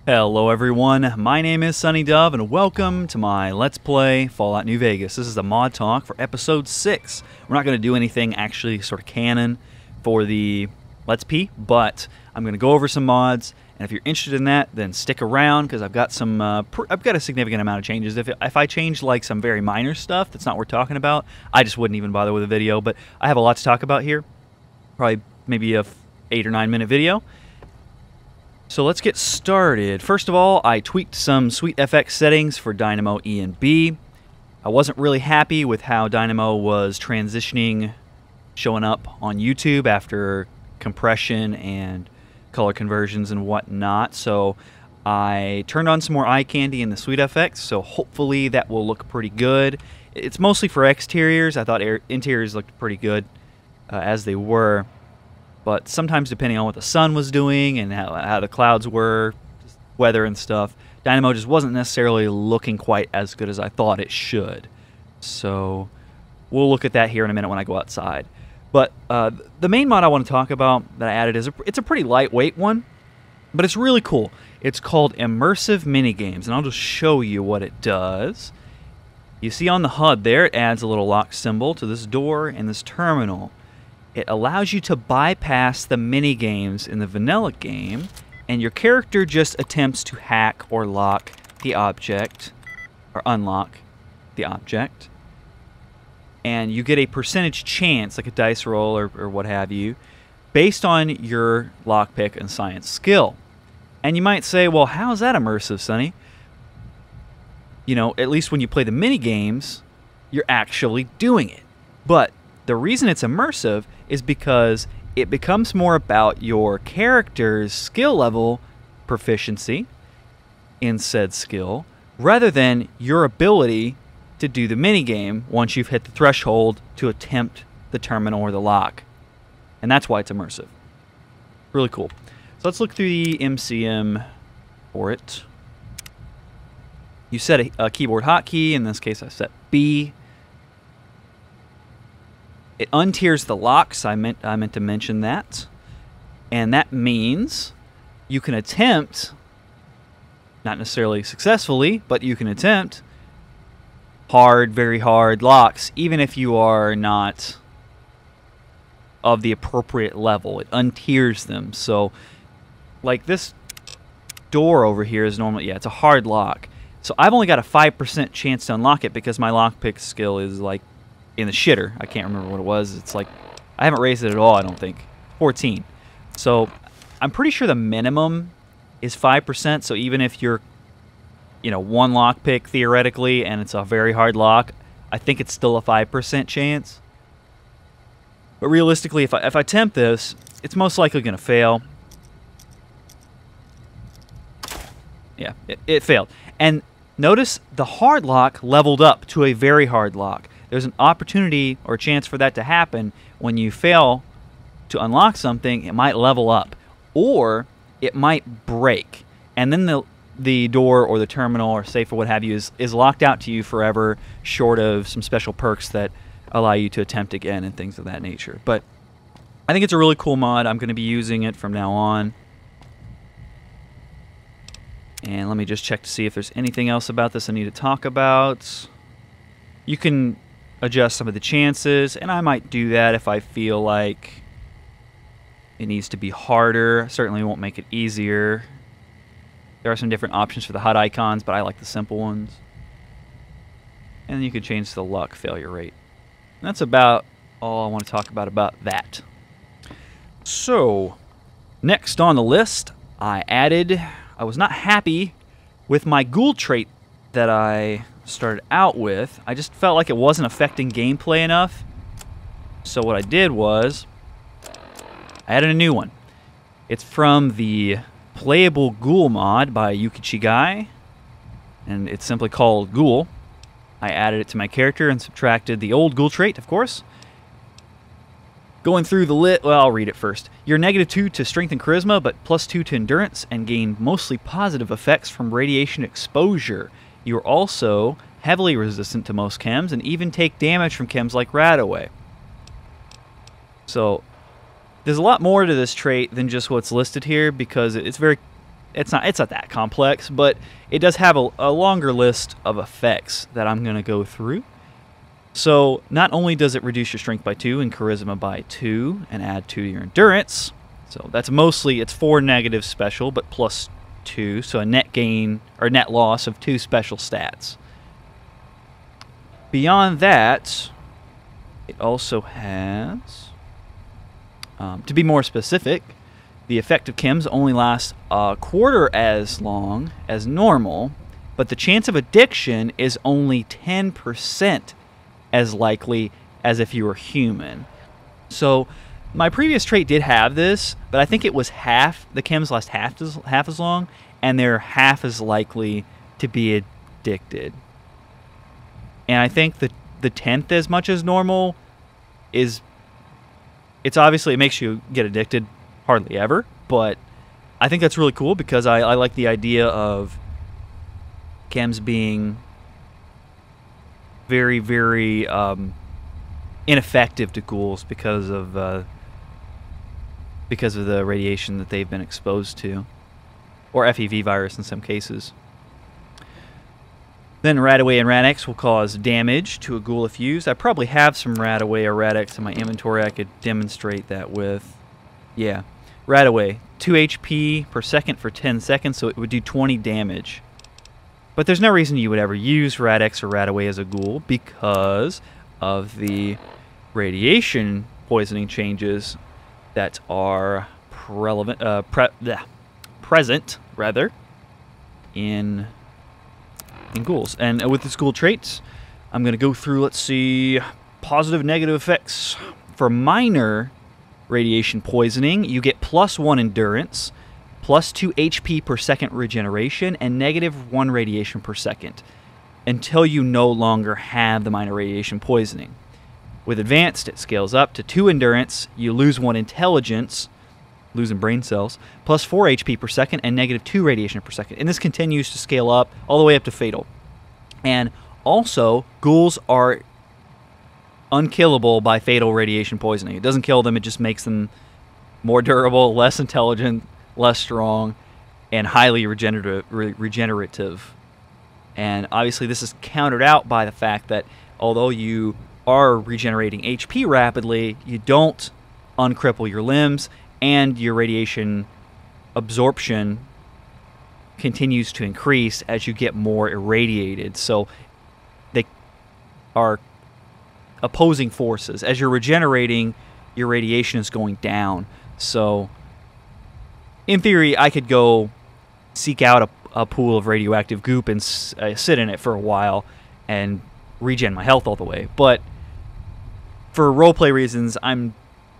Hello everyone, my name is Sunny Dove and welcome to my Let's Play Fallout New Vegas. This is the mod talk for episode 6. We're not going to do anything actually sort of canon for the Let's P, but I'm going to go over some mods, and if you're interested in that, then stick around because I've got some I've got a significant amount of changes. If I change like some very minor stuff that's not worth talking about, I just wouldn't even bother with a video, but I have a lot to talk about here. Probably maybe a 8 or 9 minute video. So let's get started. First of all, I tweaked some sweet FX settings for Dynamo E and B. I wasn't really happy with how Dynamo was transitioning, showing up on YouTube after compression and color conversions and whatnot. So I turned on some more eye candy in the sweet FX, so hopefully that will look pretty good. It's mostly for exteriors. I thought interiors looked pretty good as they were. But sometimes, depending on what the sun was doing and how the clouds were, weather and stuff, Dynamo just wasn't necessarily looking quite as good as I thought it should. So we'll look at that here in a minute when I go outside. But the main mod I want to talk about that I added it's a pretty lightweight one, but it's really cool. It's called Immersive Minigames, and I'll just show you what it does. You see on the HUD there, it adds a little lock symbol to this door and this terminal. It allows you to bypass the mini-games in the vanilla game, and your character just attempts to hack or lock the object, or unlock the object. And you get a percentage chance, like a dice roll or what have you, based on your lockpick and science skill. And you might say, well, how is that immersive, Sonny? You know, at least when you play the mini-games, you're actually doing it. But the reason it's immersive is because it becomes more about your character's skill level proficiency in said skill rather than your ability to do the minigame once you've hit the threshold to attempt the terminal or the lock. And that's why it's immersive. Really cool. So let's look through the MCM for it. You set a keyboard hotkey. In this case, I set B. It untiers the locks. I meant to mention that. And that means you can attempt, not necessarily successfully, but you can attempt hard, very hard locks, even if you are not of the appropriate level. It untiers them. So, like this door over here is normally, yeah, it's a hard lock. So I've only got a 5% chance to unlock it because my lockpick skill is like in the shitter. I can't remember what it was. It's like, I haven't raised it at all, I don't think. 14. So I'm pretty sure the minimum is 5%. So even if you're, you know, one lockpick theoretically and it's a very hard lock, I think it's still a 5% chance. But realistically, if I attempt this, it's most likely going to fail. Yeah, it failed. And notice the hard lock leveled up to a very hard lock. There's an opportunity or a chance for that to happen when you fail to unlock something. It might level up, or it might break, and then the door or the terminal or safe or what have you is locked out to you forever, short of some special perks that allow you to attempt again and things of that nature. But I think it's a really cool mod. I'm going to be using it from now on. And let me just check to see if there's anything else about this I need to talk about. You can adjust some of the chances, and I might do that if I feel like it needs to be harder. Certainly won't make it easier. There are some different options for the HUD icons, but I like the simple ones. And then you can change the luck failure rate. And that's about all I want to talk about that. So, next on the list, I was not happy with my ghoul trait that I started out with. I just felt like it wasn't affecting gameplay enough. So what I did was I added a new one. It's from the Playable Ghoul mod by Yukichi Guy, and it's simply called Ghoul. I added it to my character and subtracted the old ghoul trait, of course. Going through the well, I'll read it first. You're -2 to strength and charisma, but +2 to endurance, and gain mostly positive effects from radiation exposure. You're also heavily resistant to most chems, and even take damage from chems like Radaway. So there's a lot more to this trait than just what's listed here, because it's very it's not that complex, but it does have a longer list of effects that I'm going to go through. So not only does it reduce your strength by 2 and charisma by 2 and add 2 to your endurance, so that's mostly, it's 4 negative special, but plus 2, so a net gain or net loss of 2 special stats. Beyond that, it also has, to be more specific, the effect of chems only lasts a quarter as long as normal, but the chance of addiction is only 10% as likely as if you were human. So my previous trait did have this, but I think it was half, the chems last half as long, and they're half as likely to be addicted. And I think the 10th as much as normal is, it's obviously, it makes you get addicted hardly ever, but I think that's really cool because I like the idea of chems being very, very ineffective to ghouls because of the radiation that they've been exposed to, or FEV virus in some cases. Then Radaway and Rad-X will cause damage to a ghoul if used. I probably have some Radaway or Rad-X in my inventory I could demonstrate that with. Yeah, Radaway, 2 HP per second for 10 seconds, so it would do 20 damage. But there's no reason you would ever use Rad-X or Radaway as a ghoul because of the radiation poisoning changes that are present in ghouls. And with the ghoul traits, I'm going to go through, let's see, positive, negative effects. For minor radiation poisoning, you get +1 endurance, +2 HP per second regeneration, and -1 radiation per second until you no longer have the minor radiation poisoning. With advanced, it scales up to 2 endurance, you lose 1 intelligence, losing brain cells, +4 HP per second, and -2 radiation per second. And this continues to scale up all the way up to fatal. And also, ghouls are unkillable by fatal radiation poisoning. It doesn't kill them, it just makes them more durable, less intelligent, less strong, and highly regenerative. And obviously this is countered out by the fact that although you are regenerating HP rapidly, you don't uncripple your limbs, and your radiation absorption continues to increase as you get more irradiated. So they are opposing forces. As you're regenerating, your radiation is going down. So in theory, I could go seek out a pool of radioactive goop and sit in it for a while and regen my health all the way. But for roleplay reasons,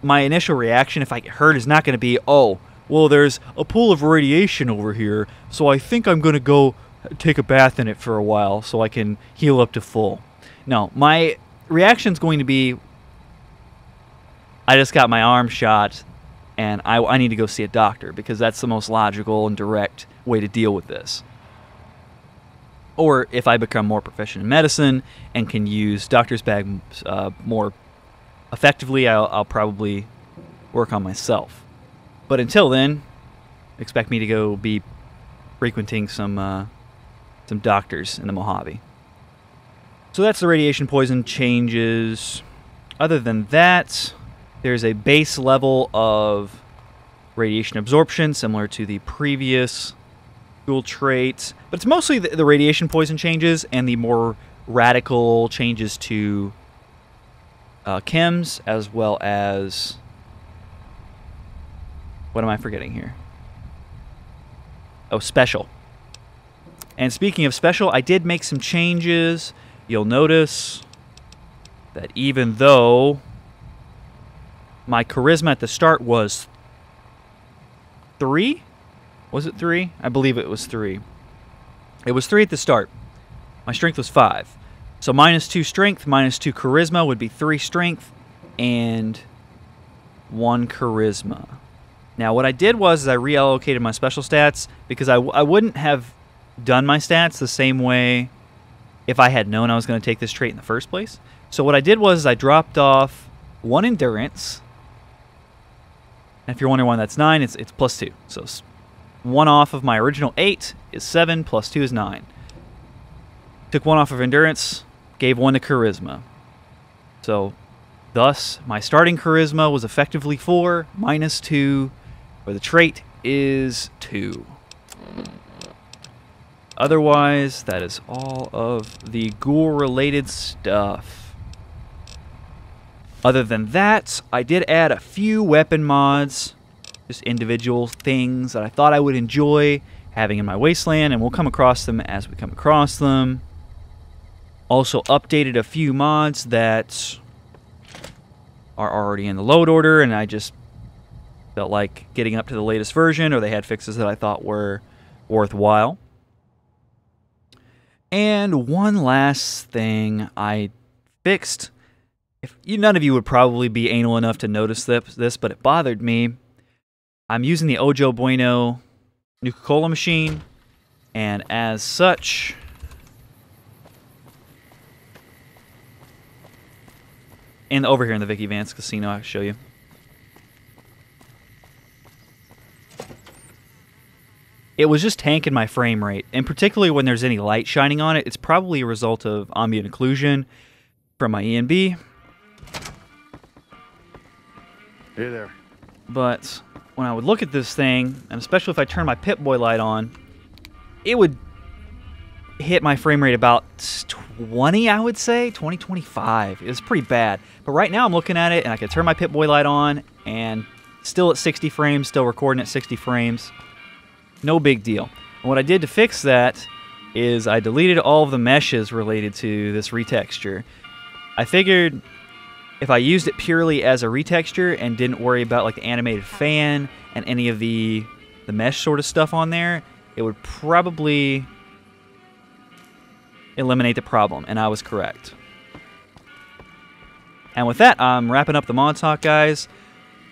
my initial reaction if I get hurt is not going to be, oh, well, there's a pool of radiation over here, so I think I'm going to go take a bath in it for a while so I can heal up to full. No, my reaction's going to be, I just got my arm shot and I need to go see a doctor because that's the most logical and direct way to deal with this. Or if I become more proficient in medicine and can use doctor's bag more effectively, I'll probably work on myself. But until then, expect me to go be frequenting some doctors in the Mojave. So that's the radiation poison changes. Other than that, there's a base level of radiation absorption similar to the previous ghoul traits, but it's mostly the radiation poison changes and the more radical changes to chems, as well as, what am I forgetting here? Oh, special. And speaking of special, I did make some changes. You'll notice that even though my charisma at the start was 3, was it 3? I believe it was 3. It was 3 at the start. My strength was 5. So -2 strength, -2 charisma would be 3 strength and 1 charisma. Now what I did was I reallocated my special stats because I wouldn't have done my stats the same way if I had known I was going to take this trait in the first place. So what I did was I dropped off 1 endurance. And if you're wondering why that's 9, it's +2. So 1 off of my original 8 is 7, plus 2 is 9. Took 1 off of endurance, gave 1 to charisma. So, thus, my starting charisma was effectively 4, minus 2, where the trait is 2. Otherwise, that is all of the ghoul-related stuff. Other than that, I did add a few weapon mods, just individual things that I thought I would enjoy having in my wasteland, and we'll come across them as we come across them. Also updated a few mods that are already in the load order, and I just felt like getting up to the latest version, or they had fixes that I thought were worthwhile. And one last thing I fixed. None of you would probably be anal enough to notice this, but it bothered me. I'm using the Ojo Bueno Nuka-Cola machine, and as such, and over here in the Vicky Vance Casino, I'll show you. It was just tanking my frame rate, and particularly when there's any light shining on it, it's probably a result of ambient occlusion from my ENB. Hey there. But when I would look at this thing, and especially if I turn my Pip-Boy light on, it would hit my frame rate about 20, I would say, 20, 25. It was pretty bad. But right now I'm looking at it, and I can turn my Pip-Boy light on, and still at 60 frames, still recording at 60 frames. No big deal. And what I did to fix that is I deleted all of the meshes related to this retexture. I figured if I used it purely as a retexture and didn't worry about like the animated fan and any of the mesh sort of stuff on there, it would probably eliminate the problem, and I was correct. And with that, I'm wrapping up the mod talk, guys.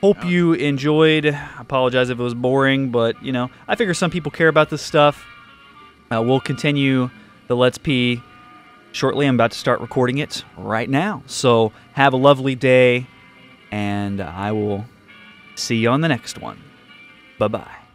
Hope you enjoyed. I apologize if it was boring, but, you know, I figure some people care about this stuff. We'll continue the Let's P shortly. I'm about to start recording it right now. So have a lovely day, and I will see you on the next one. Bye-bye.